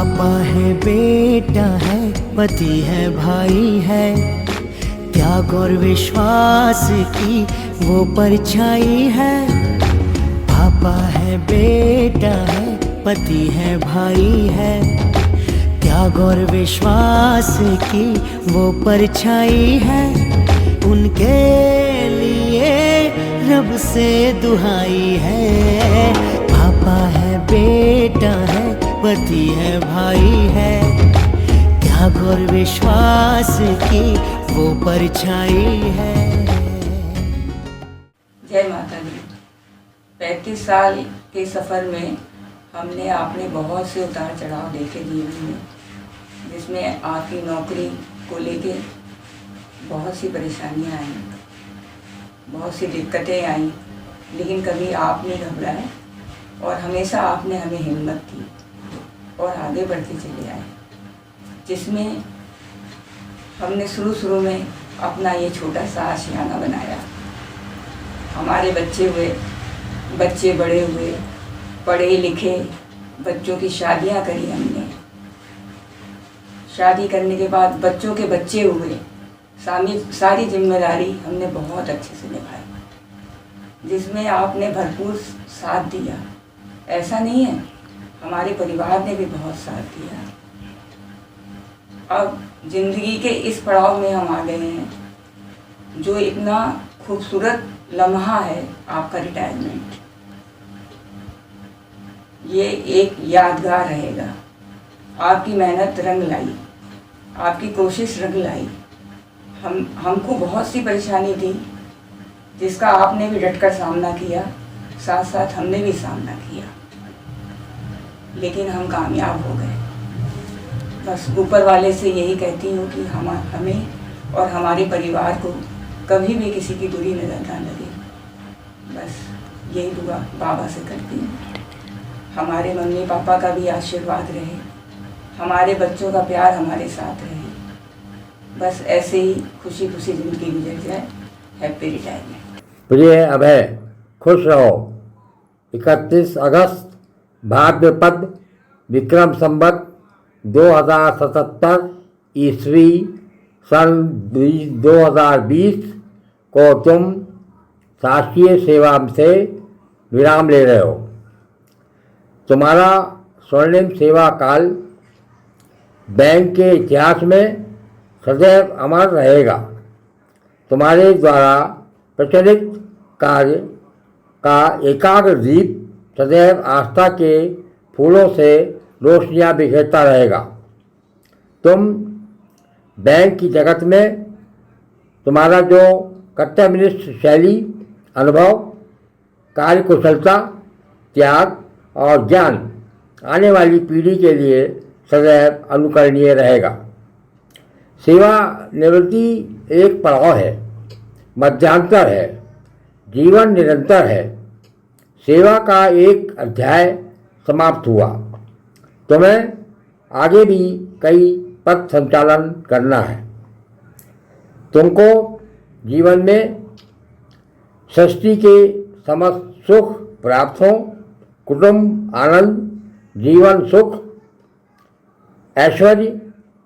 पापा है, बेटा है, पति है, भाई है, त्याग और विश्वास की वो परछाई है। पापा है, बेटा है, पति है, भाई है, त्याग और विश्वास की वो परछाई है। उनके लिए रब से दुहाई है। पापा है, बेटा है, पति है, भाई है, त्याग और विश्वास की वो परछाई है। जय माता दी। 35 साल के सफ़र में हमने आपने बहुत से उतार चढ़ाव देखे जीवन में, जिसमें आपकी नौकरी को लेके बहुत सी परेशानियां आई, बहुत सी दिक्कतें आई, लेकिन कभी आप नहीं घबराए और हमेशा आपने हमें हिम्मत दी और आगे बढ़ते चले आए। जिसमें हमने शुरू में अपना ये छोटा सा आशियाना बनाया। हमारे बच्चे हुए, बच्चे बड़े हुए, पढ़े लिखे, बच्चों की शादियां करी हमने। शादी करने के बाद बच्चों के बच्चे हुए, सारी जिम्मेदारी हमने बहुत अच्छे से निभाई, जिसमें आपने भरपूर साथ दिया। ऐसा नहीं है, हमारे परिवार ने भी बहुत साथ दिया। अब जिंदगी के इस पड़ाव में हम आ गए हैं, जो इतना खूबसूरत लम्हा है आपका रिटायरमेंट। ये एक यादगार रहेगा। आपकी मेहनत रंग लाई, आपकी कोशिश रंग लाई। हमको बहुत सी परेशानी थी, जिसका आपने भी डटकर सामना किया, साथ साथ हमने भी सामना किया, लेकिन हम कामयाब हो गए। बस ऊपर वाले से यही कहती हूँ कि हमें और हमारे परिवार को कभी भी किसी की बुरी नज़र ना लगे। बस यही दुआ बाबा से करती हूँ। हमारे मम्मी पापा का भी आशीर्वाद रहे, हमारे बच्चों का प्यार हमारे साथ रहे। बस ऐसे ही खुशी खुशी ज़िंदगी गुजर जाए। Happy retirement. प्रिय अभय, खुश रहो। 31 अगस्त भाद्रपद विक्रम संवत 2077 ईस्वी सन 2020 को तुम शासकीय सेवा से विराम ले रहे हो। तुम्हारा स्वर्णिम सेवा काल बैंक के इतिहास में सदैव अमर रहेगा। तुम्हारे द्वारा प्रचलित कार्य का एकाग्र दीप सदैव आस्था के फूलों से रोशनियाँ बिखेरता रहेगा। तुम बैंक की जगत में तुम्हारा जो कर्तव्यनिष्ठ शैली, अनुभव, कार्यकुशलता, त्याग और ज्ञान आने वाली पीढ़ी के लिए सदैव अनुकरणीय रहेगा। सेवानिवृत्ति एक पड़ाव है, मध्यांतर है, जीवन निरंतर है। सेवा का एक अध्याय समाप्त हुआ। तुम्हें आगे भी कई पथ संचालन करना है। तुमको जीवन में सृष्टि के समस्त सुख प्राप्त हो, कुटुंब आनंद, जीवन सुख, ऐश्वर्य,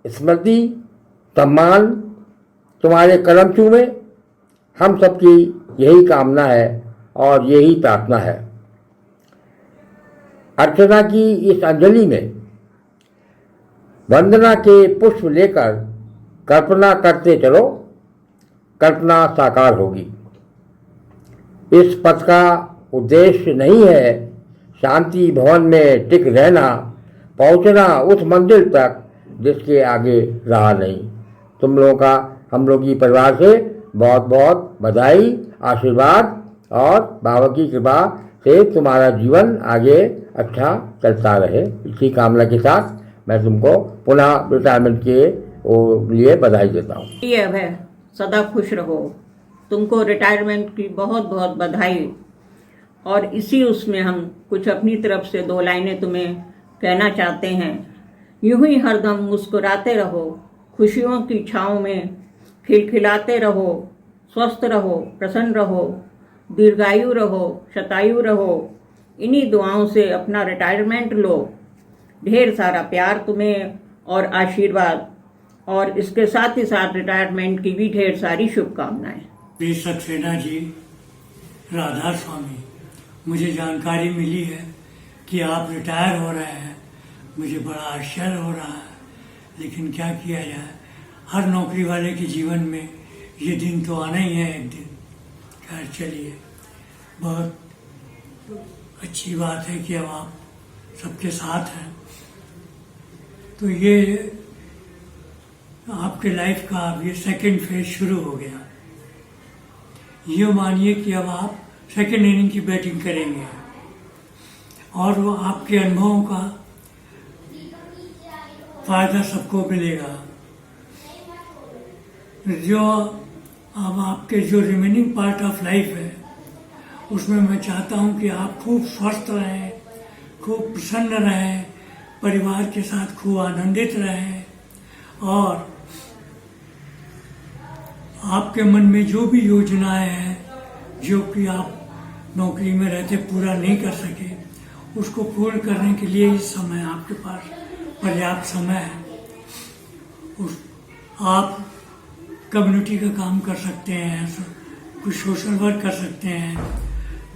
स्मृति, सम्मान तुम्हारे कदम चूमे। हम सबकी यही कामना है और यही प्रार्थना है। अर्चना की इस अंजलि में वंदना के पुष्प लेकर कल्पना करते चलो, कल्पना साकार होगी। इस पथ का उद्देश्य नहीं है शांति भवन में टिक रहना, पहुंचना उस मंजिल तक जिसके आगे रहा नहीं। तुम लोगों का हम लोग की परिवार से बहुत बहुत बधाई, आशीर्वाद और बाबा की कृपा से तुम्हारा जीवन आगे अच्छा चलता रहे। इसी कामना के साथ मैं तुमको पुनः रिटायरमेंट के लिए बधाई देता हूँ। प्रिय अभय, सदा खुश रहो। तुमको रिटायरमेंट की बहुत बहुत बधाई। और इसी उसमें हम कुछ अपनी तरफ से 2 लाइनें तुम्हें कहना चाहते हैं। यूं ही हरदम मुस्कुराते रहो, खुशियों की छाँव में खिलखिलाते रहो, स्वस्थ रहो, प्रसन्न रहो, दीर्घायु रहो, शतायु रहो। इन्हीं दुआओं से अपना रिटायरमेंट लो। ढेर सारा प्यार तुम्हें और आशीर्वाद, और इसके साथ ही साथ रिटायरमेंट की भी ढेर सारी शुभकामनाएं। श्री सक्सेना जी, राधा स्वामी, मुझे जानकारी मिली है कि आप रिटायर हो रहे हैं। मुझे बड़ा आश्चर्य हो रहा है, लेकिन क्या किया जाए, हर नौकरी वाले के जीवन में ये दिन तो आना ही है एक दिन। खैर चलिए, बहुत अच्छी बात है कि अब आप सबके साथ हैं। तो ये आपके लाइफ का अब ये सेकंड फेज शुरू हो गया। ये मानिए कि अब आप सेकंड इनिंग की बैटिंग करेंगे और वो आपके अनुभवों का फायदा सबको मिलेगा। जो अब आपके जो रिमेनिंग पार्ट ऑफ लाइफ है उसमें मैं चाहता हूं कि आप खूब स्वस्थ रहें, खूब प्रसन्न रहें, परिवार के साथ खूब आनंदित रहें, और आपके मन में जो भी योजनाएं हैं जो कि आप नौकरी में रहते पूरा नहीं कर सके, उसको पूर्ण करने के लिए इस समय आपके पास पर्याप्त समय है। आप कम्युनिटी का काम कर सकते हैं, कुछ सोशल वर्क कर सकते हैं,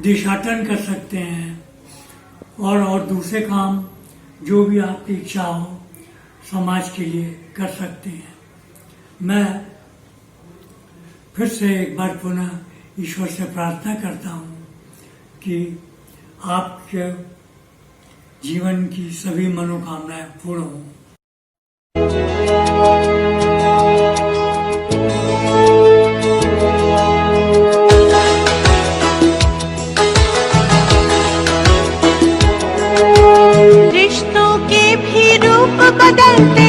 देशाटन कर सकते हैं, और दूसरे काम जो भी आपकी इच्छा हो समाज के लिए कर सकते हैं। मैं फिर से एक बार पुनः ईश्वर से प्रार्थना करता हूँ कि आपके जीवन की सभी मनोकामनाएं पूर्ण हों। रिश्तों के भी रूप बदलते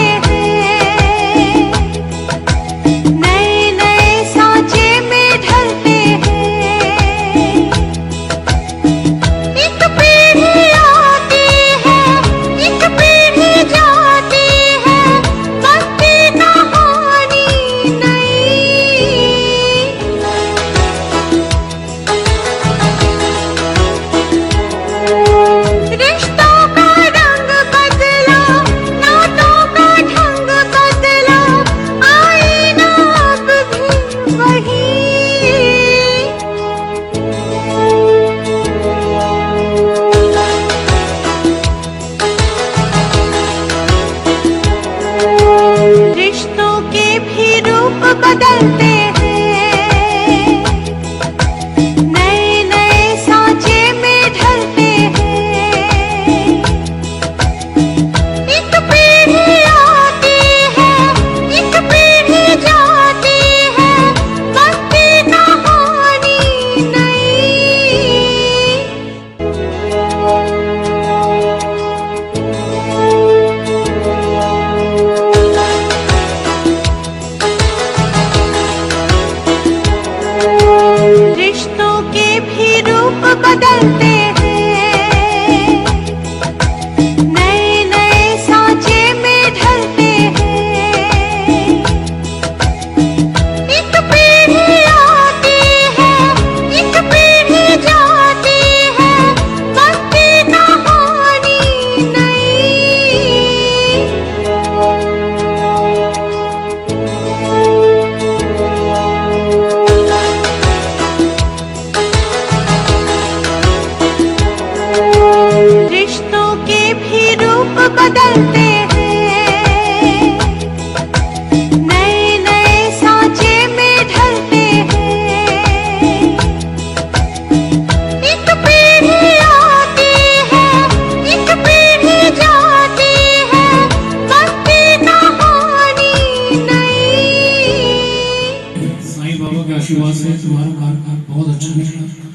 आशीर्वाद से तुम्हारा कार्यकाल बहुत अच्छा निकला।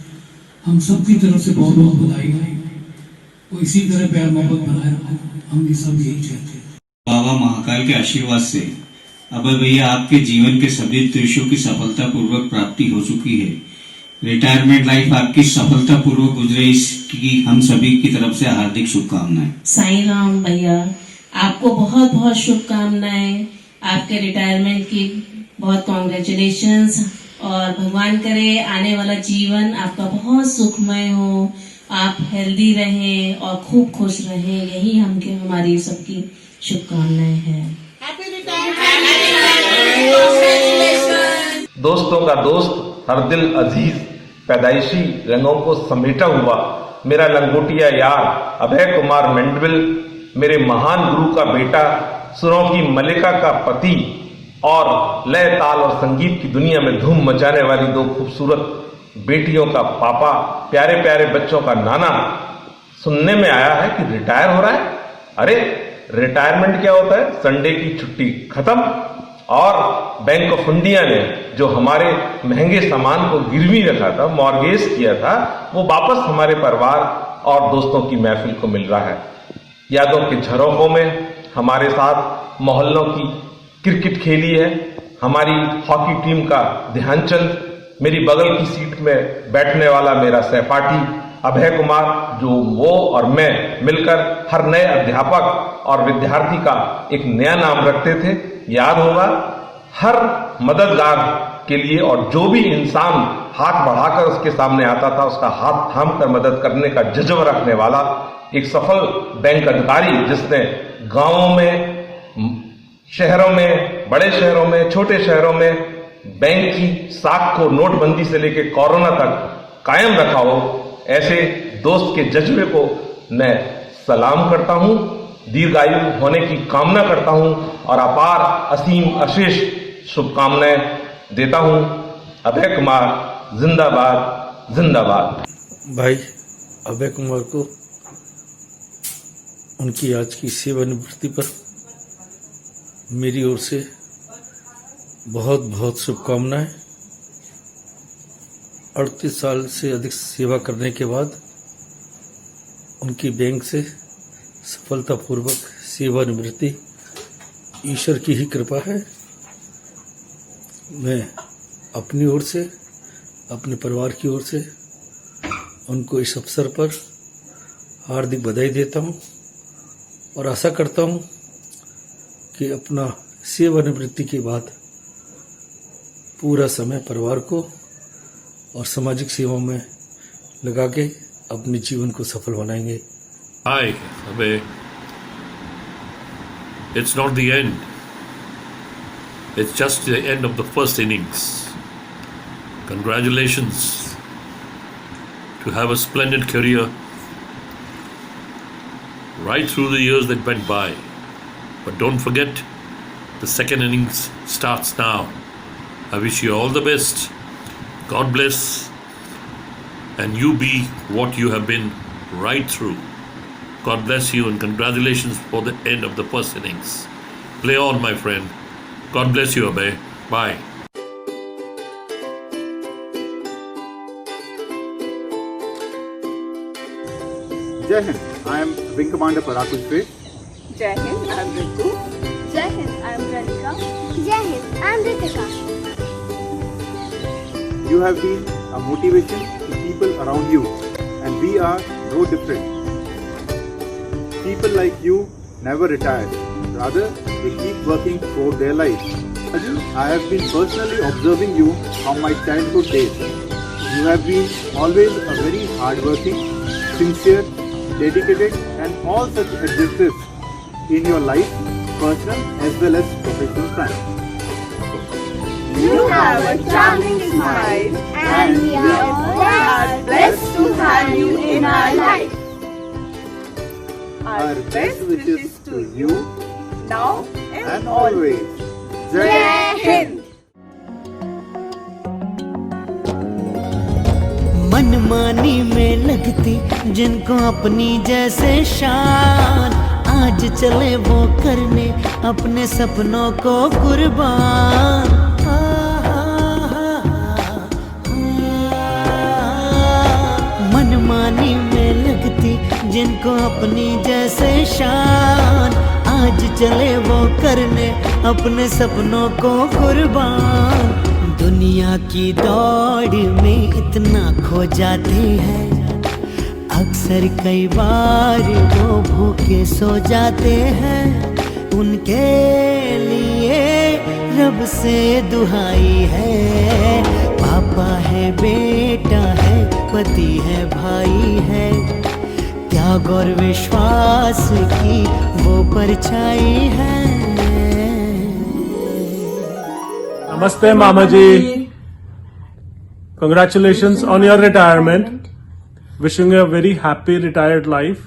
हम सब की तरफ से बहुत बहुत बधाई है। वो इसी तरह प्यार मोहब्बत बनाए रखो, हम ये सब यही चाहते हैं। बाबा महाकाल के आशीर्वाद से अब भैया आपके जीवन के सभी उद्देश्यों की सफलता पूर्वक प्राप्ति हो चुकी है। रिटायरमेंट लाइफ आपकी सफलता पूर्वक गुजरे, इसकी हम सभी की तरफ से हार्दिक शुभकामनाएं। साईं राम भैया, आपको बहुत बहुत शुभकामनाएं। आपके रिटायरमेंट की बहुत कॉन्ग्रेचुलेशंस, और भगवान करे आने वाला जीवन आपका बहुत सुखमय हो, आप हेल्दी रहें और खूब खुश रहें, यही हमारी सबकी शुभकामनाएं हैं। दोस्तों का दोस्त, हर दिल अजीज, पैदाइशी रंगों को समेटा हुआ मेरा लंगोटिया यार अभय कुमार मेंडविल, मेरे महान गुरु का बेटा, सुरों की मलिका का पति और लय ताल और संगीत की दुनिया में धूम मचाने वाली दो खूबसूरत बेटियों का पापा, प्यारे प्यारे बच्चों का नाना। सुनने में आया है कि रिटायर हो रहा है। अरे रिटायरमेंट क्या होता है? संडे की छुट्टी खत्म और बैंक ऑफ इंडिया ने जो हमारे महंगे सामान को गिरवी रखा था, मॉर्गेज किया था, वो वापस हमारे परिवार और दोस्तों की महफिल को मिल रहा है। यादों के झरोखों में हमारे साथ मोहल्लों की क्रिकेट खेली है, हमारी हॉकी टीम का ध्यानचंद, मेरी बगल की सीट में बैठने वाला मेरा सहपाठी अभय कुमार, जो वो और मैं मिलकर हर नए अध्यापक और विद्यार्थी का एक नया नाम रखते थे। याद होगा, हर मददगार के लिए और जो भी इंसान हाथ बढ़ाकर उसके सामने आता था, उसका हाथ थाम कर मदद करने का जज्बा रखने वाला एक सफल बैंक अधिकारी, जिसने गांवों में, शहरों में, बड़े शहरों में, छोटे शहरों में बैंक की साख को नोटबंदी से लेकर कोरोना तक कायम रखा हो, ऐसे दोस्त के जज्बे को मैं सलाम करता हूं, दीर्घायु होने की कामना करता हूं और अपार असीम अशेष शुभकामनाएं देता हूं। अभय कुमार जिंदाबाद, जिंदाबाद। भाई अभय कुमार को उनकी आज की सेवानिवृत्ति पर मेरी ओर से बहुत बहुत शुभकामनाएं। 38 साल से अधिक सेवा करने के बाद उनकी बैंक से सफलतापूर्वक सेवानिवृत्ति ईश्वर की ही कृपा है। मैं अपनी ओर से, अपने परिवार की ओर से उनको इस अवसर पर हार्दिक बधाई देता हूं और आशा करता हूं कि अपना सेवानिवृत्ति के बाद पूरा समय परिवार को और सामाजिक सेवा में लगा के अपने जीवन को सफल बनाएंगे। Hi, Abhay. It's not the end. It's just the end of the first innings. Congratulations to have a splendid career right through the years that went by. But don't forget, the second innings starts now. I wish you all the best. God bless, and you be what you have been right through. God bless you and congratulations for the end of the first innings. Play on, my friend. God bless you, Abhay. Bye. Jai Hind. I am Wing Commander Parag Pushpe. Jai Hind. I am Ritu. Jai Hind. I am Ranika. Jai Hind. I am Ritika. You have been a motivation to people around you, and we are no different. People like you never retire. Rather, they keep working throughout their lives. I have been personally observing you from my childhood days. You have been always a very hardworking, sincere, dedicated, and all such adjectives in your life, personal as well as professional front. You have a charming smile, and we are blessed to have you in our life. Our best wishes to you now and always. Jai Hind. मनमानी में लगती जिनको अपनी जैसे शान, आज चले वो करने अपने सपनों को कुर्बान। मनमानी में लगती जिनको अपनी जैसे शान, आज चले वो करने अपने सपनों को कुर्बान। दुनिया की दौड़ में इतना खो जाते हैं, अक्सर कई बार वो भूखे सो जाते हैं। उनके लिए रब से दुहाई है, पापा है, बेटा है, पति है, भाई है, त्याग और विश्वास की वो परछाई है। नमस्ते मामा जी, congratulations on your retirement. Wishing you a very happy retired life.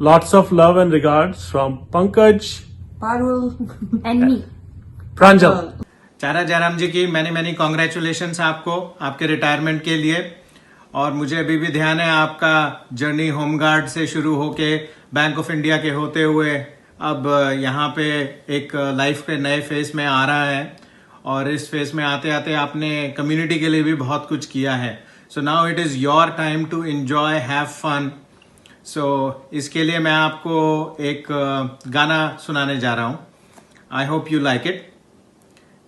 Lots of love and regards from Pankaj And me. Pranjal. चारा जयराम जी की मैनी कॉन्ग्रेचुलेशंस आपको आपके रिटायरमेट के लिए। और मुझे अभी भी ध्यान है आपका जर्नी होमगार्ड से शुरू होके बैंक ऑफ इंडिया के होते हुए अब यहाँ पे एक लाइफ के नए फेज में आ रहा है। और इस फेज में आते आते आपने कम्युनिटी के लिए भी बहुत कुछ किया है। So now it is your time to enjoy, have fun. So इसके लिए मैं आपको एक गाना सुनाने जा रहा हूँ। I hope you like it.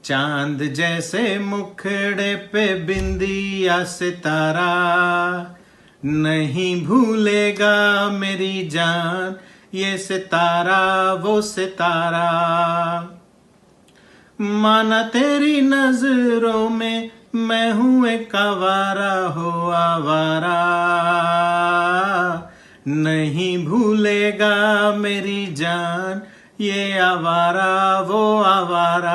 चांद जैसे मुखड़े पे बिंदिया सितारा, नहीं भूलेगा मेरी जान ये सितारा वो सितारा। माना तेरी नजरों में मैं हूं एक आवारा हो आवारा, नहीं भूलेगा मेरी जान ये आवारा वो आवारा।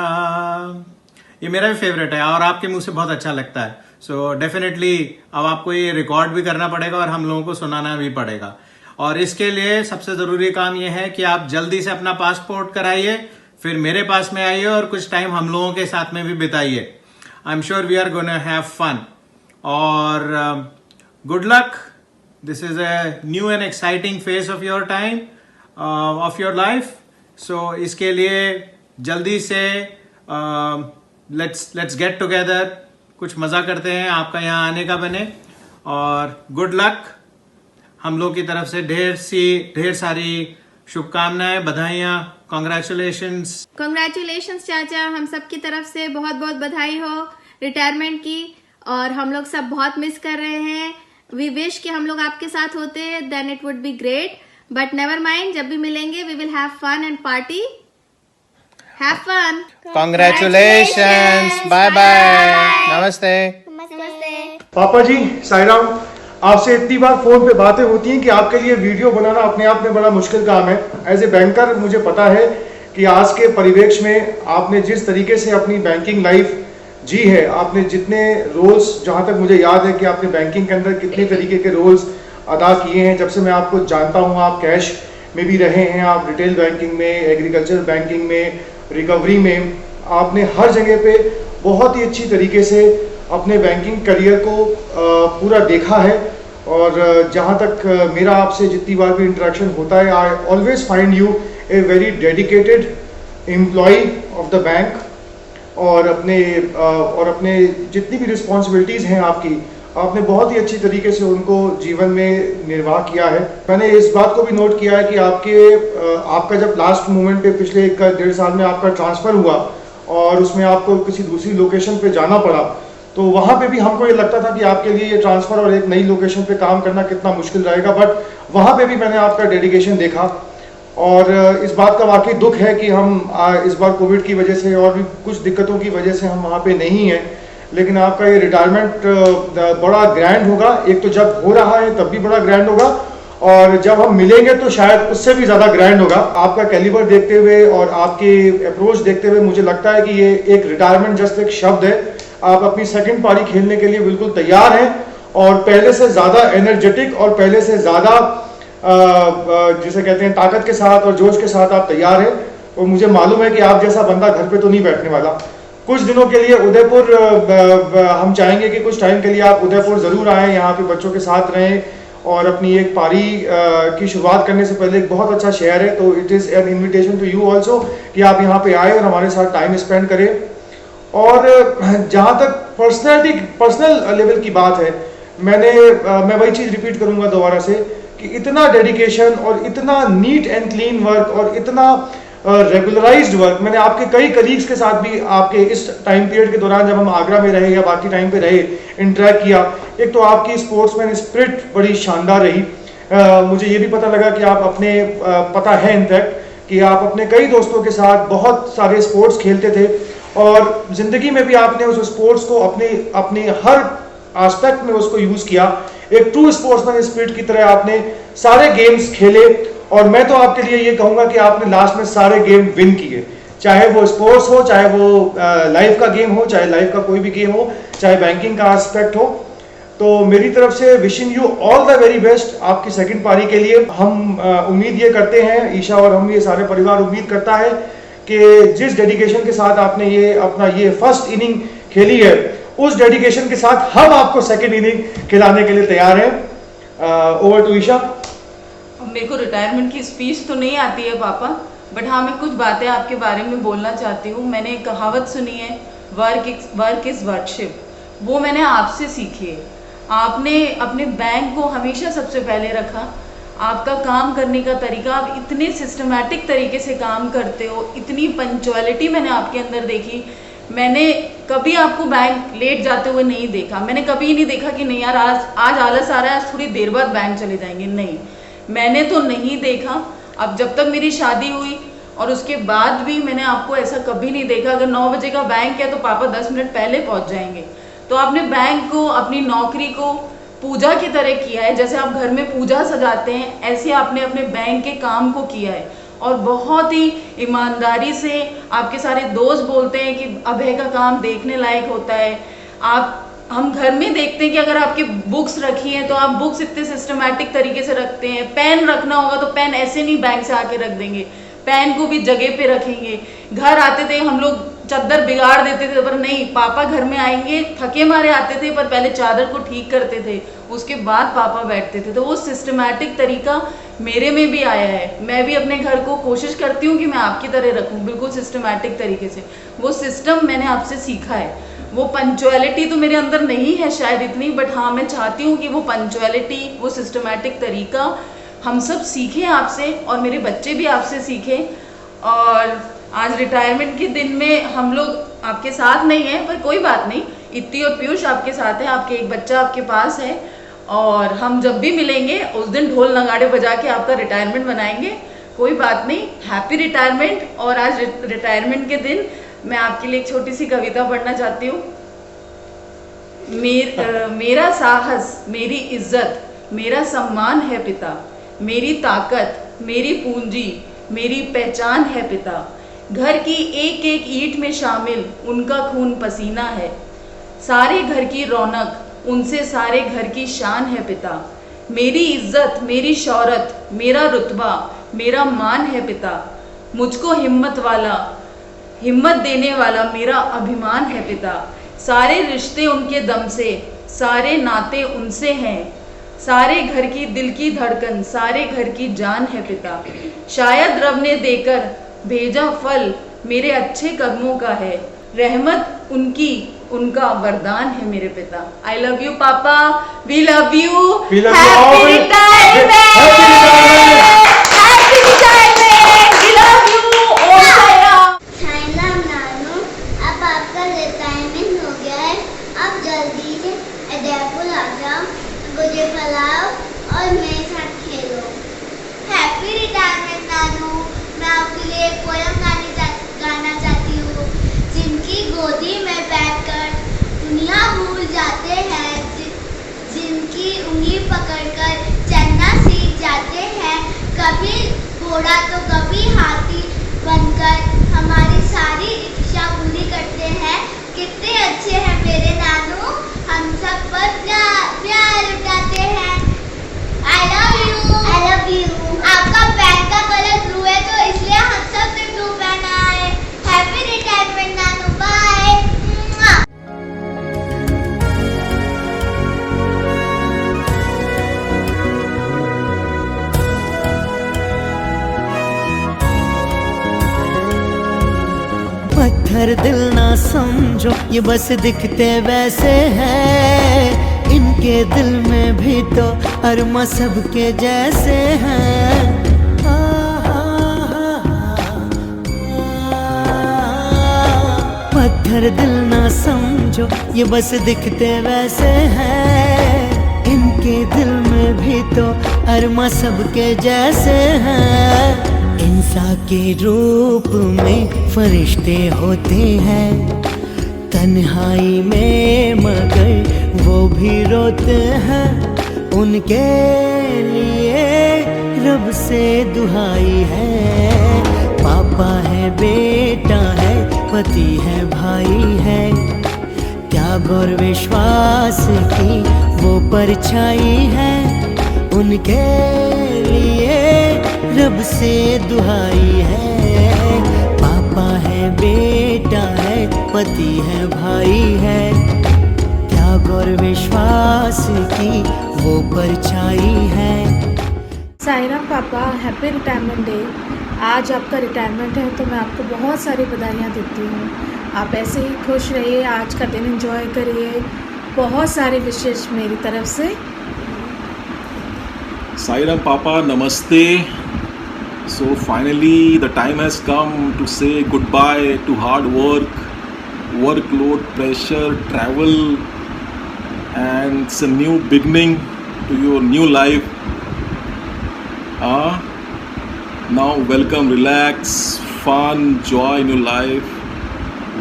ये मेरा भी फेवरेट है और आपके मुंह से बहुत अच्छा लगता है। सो डेफिनेटली अब आपको ये रिकॉर्ड भी करना पड़ेगा और हम लोगों को सुनाना भी पड़ेगा। और इसके लिए सबसे जरूरी काम ये है कि आप जल्दी से अपना पासपोर्ट कराइए, फिर मेरे पास में आइए और कुछ टाइम हम लोगों के साथ में भी बिताइए। I am sure we are gonna have fun. और good luck. This is a new and exciting phase of your time of your life. So इसके लिए जल्दी से लेट्स गेट टुगेदर, कुछ मजा करते हैं, आपका यहाँ आने का बने। और गुड लक। हम लोग की तरफ से ढेर सारी शुभकामनाएं, बधाइयाँ, कॉन्ग्रेचुलेशंस। कॉन्ग्रेचुलेशंस चाचा, हम सब की तरफ से बहुत बहुत बधाई हो रिटायरमेंट की। और हम लोग सब बहुत मिस कर रहे हैं। वी विश कि हम लोग आपके साथ होते, then it would be great. But never mind, जब भी मिलेंगे we will have fun and party. Have fun. Congratulations. Bye bye. नमस्ते। पापा जी साई राम, आपसे इतनी बार फोन पे बातें होती हैं कि आपके लिए वीडियो बनाना अपने आप में बड़ा मुश्किल काम है। एज ए बैंकर मुझे पता है कि आज के परिवेश में आपने जिस तरीके से अपनी बैंकिंग लाइफ जी है, आपने जितने रोल्स, जहां तक मुझे याद है कि आपने बैंकिंग के अंदर कितने तरीके के रोल्स अदा किए हैं। जब से मैं आपको जानता हूं, आप कैश में भी रहे हैं, आप रिटेल बैंकिंग में, एग्रीकल्चर बैंकिंग में, रिकवरी में, आपने हर जगह पे बहुत ही अच्छी तरीके से अपने बैंकिंग करियर को पूरा देखा है। और जहाँ तक मेरा आपसे जितनी बार भी इंटरेक्शन होता है, I always find you a very dedicated employee of the bank. और अपने जितनी भी रिस्पॉन्सिबिलिटीज़ हैं आपने बहुत ही अच्छी तरीके से उनको जीवन में निर्वाह किया है। मैंने इस बात को भी नोट किया है कि आपका जब लास्ट मोमेंट पे पिछले 1.5 साल में आपका ट्रांसफ़र हुआ और उसमें आपको किसी दूसरी लोकेशन पे जाना पड़ा, तो वहाँ पे भी हमको ये लगता था कि आपके लिए ये ट्रांसफ़र और एक नई लोकेशन पे काम करना कितना मुश्किल रहेगा। बट वहाँ पे भी मैंने आपका डेडिकेशन देखा। और इस बात का वाकई दुख है कि हम इस बार कोविड की वजह से और भी कुछ दिक्कतों की वजह से हम वहाँ पे नहीं हैं। लेकिन आपका ये रिटायरमेंट बड़ा ग्रैंड होगा। एक तो जब हो रहा है तब भी बड़ा ग्रैंड होगा, और जब हम मिलेंगे तो शायद उससे भी ज़्यादा ग्रैंड होगा। आपका कैलिबर देखते हुए और आपके अप्रोच देखते हुए मुझे लगता है कि ये एक रिटायरमेंट जस्ट एक शब्द है। आप अपनी सेकंड पारी खेलने के लिए बिल्कुल तैयार हैं और पहले से ज़्यादा एनर्जेटिक और पहले से ज़्यादा जिसे कहते हैं ताकत के साथ और जोश के साथ आप तैयार हैं। और मुझे मालूम है कि आप जैसा बंदा घर पे तो नहीं बैठने वाला। कुछ दिनों के लिए उदयपुर हम चाहेंगे कि कुछ टाइम के लिए आप उदयपुर ज़रूर आएँ, यहाँ पे बच्चों के साथ रहें और अपनी एक पारी की शुरुआत करने से पहले एक बहुत अच्छा शहर है, तो it is an invitation to you also कि आप यहाँ पे आए और हमारे साथ टाइम स्पेंड करें। और जहाँ तक पर्सनल लेवल की बात है, मैं वही चीज़ रिपीट करूँगा दोबारा से कि इतना डेडिकेशन और इतना नीट एंड क्लीन वर्क और इतना रेगुलराइज्ड वर्क मैंने आपके कई कलीग्स के साथ भी आपके इस टाइम पीरियड के दौरान जब हम आगरा में रहे या बाकी टाइम पे रहे इंटरेक्ट किया। एक तो आपकी स्पोर्ट्समैन स्पिरिट बड़ी शानदार रही। मुझे ये भी पता लगा कि आप पता है इनफैक्ट कि आप अपने कई दोस्तों के साथ बहुत सारे स्पोर्ट्स खेलते थे और ज़िंदगी में भी आपने उस स्पोर्ट्स को अपने हर एस्पेक्ट में उसको यूज़ किया। एक ट्रू स्पोर्ट्समैन स्पिरिट की तरह आपने सारे गेम्स खेले, और मैं तो आपके लिए ये कहूंगा कि आपने लास्ट में सारे गेम विन किए, चाहे वो स्पोर्ट्स हो, चाहे वो लाइफ का गेम हो, चाहे लाइफ का कोई भी गेम हो, चाहे बैंकिंग का एस्पेक्ट हो। तो मेरी तरफ से wishing you all the very best आपकी सेकंड पारी के लिए। हम उम्मीद ये करते हैं, ईशा और हम ये सारे परिवार उम्मीद करता है कि जिस डेडिकेशन के साथ आपने ये अपना ये फर्स्ट इनिंग खेली है, उस डेडिकेशन के साथ हम आपको सेकंड इनिंग खिलाने के लिए तैयार हैं। Over to Isha. मेरे को रिटायरमेंट की स्पीच तो नहीं आती है पापा, बट हाँ मैं कुछ बातें आपके बारे में बोलना चाहती हूँ। मैंने एक कहावत सुनी है, वर्क इज वर्कशिप, वो मैंने आपसे सीखी है। आपने अपने बैंक को हमेशा सबसे पहले रखा। आपका काम करने का तरीका, आप इतने सिस्टमैटिक तरीके से काम करते हो, इतनी पंक्चुअलिटी मैंने आपके अंदर देखी। मैंने कभी आपको बैंक लेट जाते हुए नहीं देखा। मैंने कभी नहीं देखा कि नहीं यार आज आलस आ रहा है, आज थोड़ी देर बाद बैंक चले जाएंगे, नहीं, मैंने तो नहीं देखा। अब जब तक मेरी शादी हुई और उसके बाद भी मैंने आपको ऐसा कभी नहीं देखा। अगर 9 बजे का बैंक है तो पापा 10 मिनट पहले पहुंच जाएंगे। तो आपने बैंक को, अपनी नौकरी को पूजा की तरह किया है। जैसे आप घर में पूजा सजाते हैं, ऐसे आपने अपने बैंक के काम को किया है, और बहुत ही ईमानदारी से आपके सारे दोस्त बोलते हैं कि अभय का काम देखने लायक होता है। हम घर में देखते हैं कि अगर आपकी बुक्स रखी हैं तो आप बुक्स इतने सिस्टमैटिक तरीके से रखते हैं। पेन रखना होगा तो पेन ऐसे नहीं बैंक से आके रख देंगे, पेन को भी जगह पे रखेंगे। घर आते थे हम लोग, चादर बिगाड़ देते थे, पर नहीं, पापा घर में आएंगे, थके मारे आते थे, पर पहले चादर को ठीक करते थे, उसके बाद पापा बैठते थे। तो वो सिस्टमैटिक तरीका मेरे में भी आया है। मैं भी अपने घर को कोशिश करती हूँ कि मैं आपकी तरह रखूँ, बिल्कुल सिस्टमैटिक तरीके से। वो सिस्टम मैंने आपसे सीखा है। वो पंक्चुअलिटी तो मेरे अंदर नहीं है शायद इतनी, बट हाँ मैं चाहती हूँ कि वो पंक्चुअलिटी, वो सिस्टमैटिक तरीका हम सब सीखें आपसे, और मेरे बच्चे भी आपसे सीखें। और आज रिटायरमेंट के दिन में हम लोग आपके साथ नहीं हैं, पर कोई बात नहीं, इत्ती और पीयूष आपके साथ है, आपके एक बच्चा आपके पास है, और हम जब भी मिलेंगे उस दिन ढोल नगाड़े बजा के आपका रिटायरमेंट बनाएंगे। कोई बात नहीं, हैप्पी रिटायरमेंट। और आज रिटायरमेंट के दिन मैं आपके लिए एक छोटी सी कविता पढ़ना चाहती हूँ। मेरा साहस, मेरी इज्जत, मेरा सम्मान है पिता, मेरी ताकत, मेरी पूंजी, मेरी पहचान है पिता। घर की एक एक ईंट में शामिल उनका खून पसीना है। सारे घर की रौनक, उनसे सारे घर की शान है पिता। मेरी इज्जत, मेरी शौहरत, मेरा रुतबा, मेरा मान है पिता। मुझको हिम्मत देने वाला मेरा अभिमान है पिता। सारे रिश्ते उनके दम से, सारे नाते उनसे हैं। सारे घर की दिल की धड़कन, सारे घर की जान है पिता। शायद रब ने देकर भेजा फल मेरे अच्छे कर्मों का है। रहमत उनकी, उनका वरदान है मेरे पिता। आई लव यू पापा, we love you. Happy retirement, happy retirement, we love you all Sairam. Sairam नानू, अब आपका रिटायरमेंट हो गया है, अब जल्दी से उदयपुर आ जाओ, मुझे फलाओ और मेरे साथ खेलो। हैप्पी रिटायरमेंट नानू। मैं आपके लिए एक पोयम गाना चाहती हूँ। जिनकी गोदी में बैठकर दुनिया भूल जाते हैं, जिनकी उंगली पकड़कर चलना सीख जाते हैं, कभी घोड़ा तो कभी हाथी बनकर हमारी सारी इच्छा पूरी करते हैं। कितने अच्छे हैं मेरे नानू, हम सब पर प्यार लुटाते हैं। I love you. I love you. आपका पैंट का कलर ब्लू है तो इसलिए हम सब ने ब्लू पहना है। हैप्पी रिटायरमेंट नानू, बाय। पत्थर दिल ना समझो, ये बस दिखते वैसे हैं, इनके दिल में भी तो अरमा सबके जैसे हैं। पत्थर दिल ना समझो, ये बस दिखते वैसे हैं, इनके दिल में भी तो अरमा सबके जैसे हैं। इंसान के रूप में फरिश्ते होते हैं, तन्हाई में मगर वो भी रोते हैं। उनके लिए रब से दुहाई है। पापा है, बेटा है, पति है, भाई है, त्याग और विश्वास की वो परछाई है। उनके लिए रब से दुहाई है। पापा है, बेटा है, पति है, भाई है, त्याग और विश्वास की वो परछाई है। साईराम पापा, हैप्पी रिटायरमेंट डे। आज आपका रिटायरमेंट है तो मैं आपको बहुत सारी बधाइयाँ देती हूँ। आप ऐसे ही खुश रहिए, आज का दिन एंजॉय करिए। बहुत सारे विशेष मेरी तरफ से। Sairam Papa, Namaste. So finally the time has come to say goodbye to hard work, workload, pressure, travel, and it's a new beginning to your new life. Now welcome, relax, fun, joy in your life.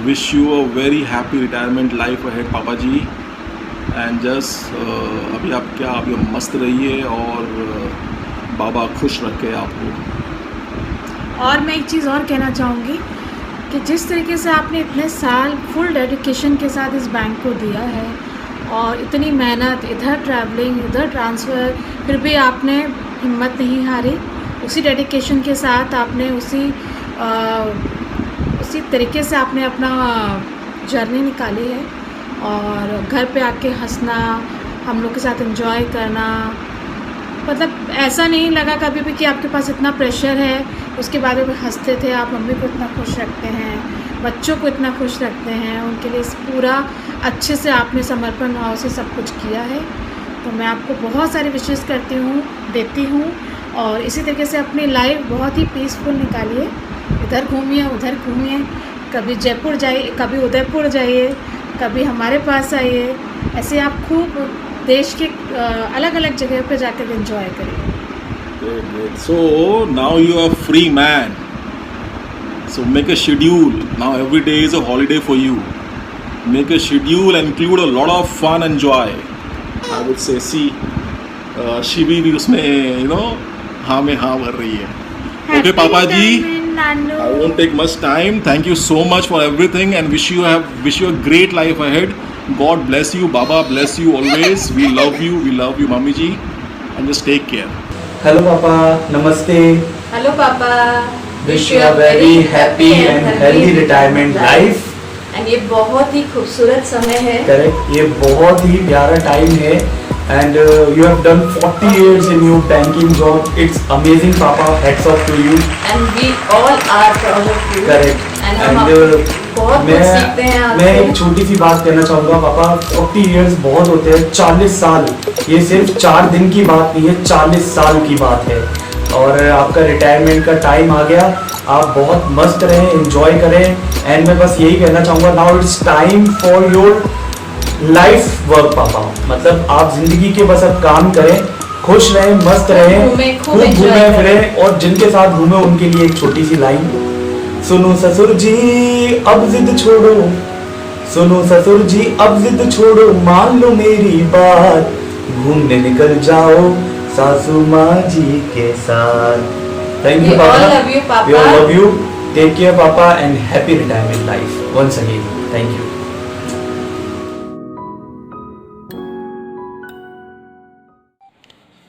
Wish you a very happy retirement life ahead, Papa ji. And just अभी आप क्या अभी मस्त रहिए और बाबा खुश रखे आपको। और मैं एक चीज़ और कहना चाहूँगी कि जिस तरीके से आपने इतने साल फुल डेडिकेशन के साथ इस बैंक को दिया है और इतनी मेहनत, इधर ट्रैवलिंग, उधर ट्रांसफ़र, फिर भी आपने हिम्मत नहीं हारी। उसी डेडिकेशन के साथ आपने उसी तरीके से आपने अपना जर्नी निकाली है। और घर पे आके हंसना, हम लोग के साथ एंजॉय करना, मतलब ऐसा नहीं लगा कभी भी कि आपके पास इतना प्रेशर है। उसके बाद में हंसते थे। आप मम्मी को इतना खुश रखते हैं, बच्चों को इतना खुश रखते हैं, उनके लिए पूरा अच्छे से आपने समर्पण भाव से सब कुछ किया है। तो मैं आपको बहुत सारी विशेष देती हूँ। और इसी तरीके से अपनी लाइफ बहुत ही पीसफुल निकालिए। इधर घूमिए, उधर घूमिए, कभी जयपुर जाइए, कभी उदयपुर जाइए, कभी हमारे पास आइए। ऐसे आप खूब देश के अलग अलग जगह पे जाकर एंजॉय करिए। So now you are free man. So make a schedule. Now every day is a holiday for you. Make a schedule and include a lot of fun and joy. I would say, see, Shivi भी उसमें हाँ में हाँ भर रही है। Okay, Papa ji. I won't take much time. Thank you so much for everything and wish you a great life ahead. God bless you. Baba bless you always. We love you, Mummy ji, and just take care. Hello Papa, Namaste. Hello पापा, Wish you a very happy and healthy retirement life. And ये बहुत ही खूबसूरत समय है। Correct. ये बहुत ही प्यारा time है and you have done 40 years in your banking job. It's amazing, Papa. Hats off to you. And we all are proud of you. Correct. And हम बहुत कुछ सीखते हैं आपसे। मैं एक छोटी सी बात कहना चाहूँगा पापा। 40 years बहुत होते हैं, 40 साल ये सिर्फ 4 दिन की बात नहीं है, 40 साल की बात है। और आपका रिटायरमेंट का टाइम आ गया। आप बहुत मस्त रहें, एंजॉय करें। एंड मैं बस यही कहना चाहूँगा, now it's time for your life work पापा। मतलब आप जिंदगी के बस अब काम करें, खुश रहें, मस्त रहें, खूब घूमें फिरें। और जिनके साथ घूमे उनके लिए एक छोटी सी लाइन, सुनो ससुर जी अब जिद छोड़ो, सुनो ससुर जी अब जिद छोड़ो, मान लो मेरी बात, घूमने निकल जाओ सासू माँ जी के साथ। थैंक यू पापा। We all love you. Take care पापा and happy retirement life once again. Thank you.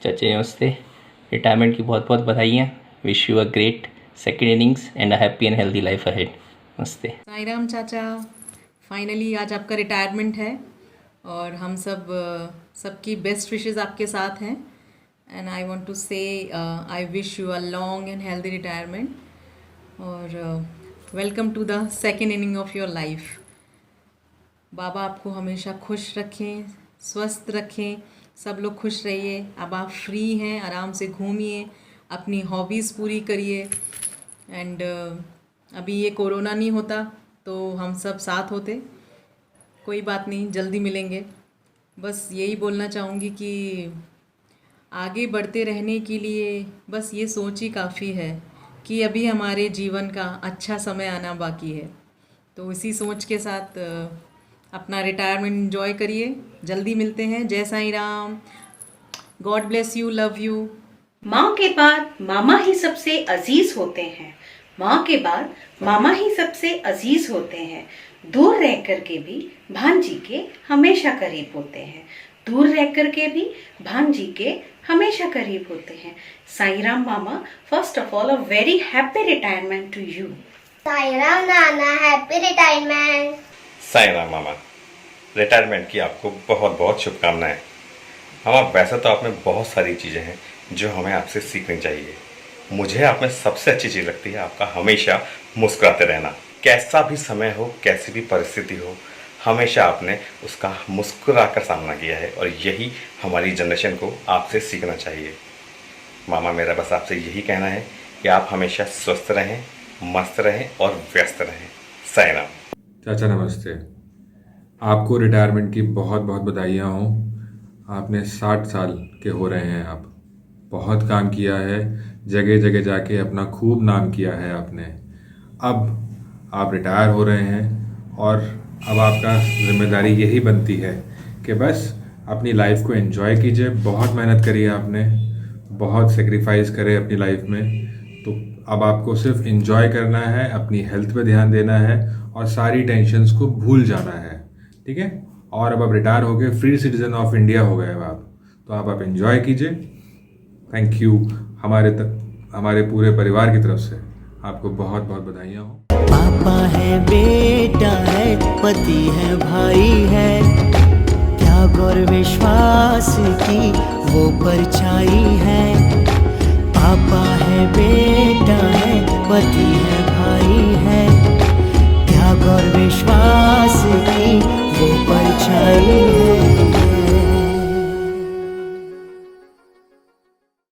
चाचा नमस्ते। रिटायरमेंट की बहुत बहुत बधाइयाँ। Wish you a great second innings and a happy and healthy life ahead. नमस्ते। साईराम चाचा, फाइनली आज आपका रिटायरमेंट है और हम सबकी बेस्ट विशेस आपके साथ हैं। And I want to say I wish you a long and healthy retirement और welcome to the second inning of your life. बाबा आपको हमेशा खुश रखें, स्वस्थ रखें, सब लोग खुश रहिए। अब आप फ्री हैं, आराम से घूमिए, अपनी हॉबीज़ पूरी करिए। एंड अभी ये कोरोना नहीं होता तो हम सब साथ होते। कोई बात नहीं, जल्दी मिलेंगे। बस यही बोलना चाहूँगी कि आगे बढ़ते रहने के लिए बस ये सोच ही काफ़ी है कि अभी हमारे जीवन का अच्छा समय आना बाकी है। तो इसी सोच के साथ अपना रिटायरमेंट एंजॉय करिए। जल्दी मिलते हैं। जय Sai Ram. God bless you, love you. माँ के बाद मामा ही सबसे अजीज होते हैं। माँ के बाद मामा ही सबसे अजीज होते हैं। दूर रह कर के भी भांजी के हमेशा करीब होते हैं। दूर रह कर के भी भांजी के हमेशा करीब होते हैं। साईराम मामा, first of all a very happy retirement to you. Sairam नाना, हैप्पी रिटायरमेंट। साईराम मामा, रिटायरमेंट की आपको बहुत बहुत शुभकामनाएं। मामा, वैसे तो आप में बहुत सारी चीज़ें हैं जो हमें आपसे सीखनी चाहिए। मुझे आप में सबसे अच्छी चीज़ लगती है आपका हमेशा मुस्कुराते रहना। कैसा भी समय हो, कैसी भी परिस्थिति हो, हमेशा आपने उसका मुस्कुरा कर सामना किया है और यही हमारी जनरेशन को आपसे सीखना चाहिए। मामा, मेरा बस आपसे यही कहना है कि आप हमेशा स्वस्थ रहें, मस्त रहें और व्यस्त रहें। साईराम। चाचा नमस्ते, आपको रिटायरमेंट की बहुत बहुत बधाइयाँ हों। आपने 60 साल के हो रहे हैं आप। बहुत काम किया है, जगह जगह जाके अपना खूब नाम किया है आपने। अब आप रिटायर हो रहे हैं और अब आपका जिम्मेदारी यही बनती है कि बस अपनी लाइफ को एंजॉय कीजिए। बहुत मेहनत करी है आपने, बहुत सेक्रीफाइस करे अपनी लाइफ में, तो अब आपको सिर्फ एंजॉय करना है, अपनी हेल्थ पे ध्यान देना है और सारी टेंशन्स को भूल जाना है, ठीक है। और अब आप रिटायर हो गए, फ्री सिटीजन ऑफ इंडिया हो गए अब आप, तो आप एंजॉय कीजिए। Thank you. हमारे पूरे परिवार की तरफ से आपको बहुत बहुत बधाइयाँ हो। पापा है, बेटा है, पति है, भाई है, त्याग और विश्वास की वो परछाई है। पापा है, बेटा है, पति है,